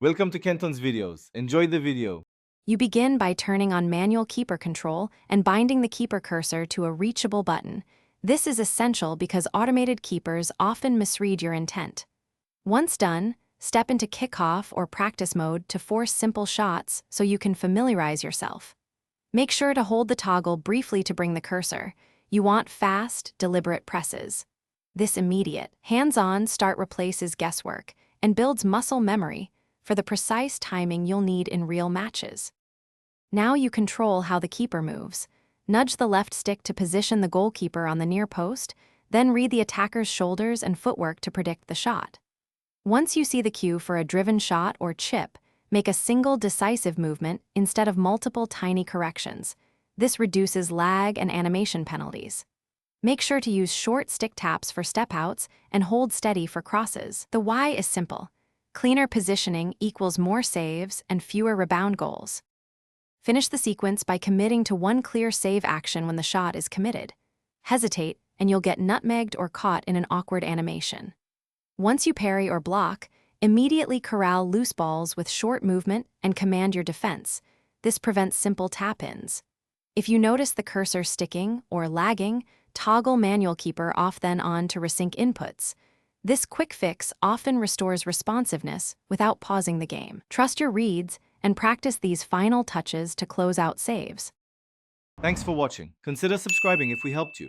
Welcome to Kenton's videos. Enjoy the video. You begin by turning on manual keeper control and binding the keeper cursor to a reachable button. This is essential because automated keepers often misread your intent. Once done, step into kickoff or practice mode to force simple shots so you can familiarize yourself. Make sure to hold the toggle briefly to bring the cursor. You want fast, deliberate presses. This immediate, hands-on start replaces guesswork and builds muscle memory for the precise timing you'll need in real matches. Now you control how the keeper moves. Nudge the left stick to position the goalkeeper on the near post, then read the attacker's shoulders and footwork to predict the shot. Once you see the cue for a driven shot or chip, make a single decisive movement instead of multiple tiny corrections. This reduces lag and animation penalties. Make sure to use short stick taps for step outs and hold steady for crosses. The why is simple. Cleaner positioning equals more saves and fewer rebound goals. Finish the sequence by committing to one clear save action when the shot is committed. Hesitate, and you'll get nutmegged or caught in an awkward animation. Once you parry or block, immediately corral loose balls with short movement and command your defense. This prevents simple tap-ins. If you notice the cursor sticking or lagging, toggle manual keeper off then on to resync inputs. This quick fix often restores responsiveness without pausing the game. Trust your reads and practice these final touches to close out saves. Thanks for watching. Consider subscribing if we helped you.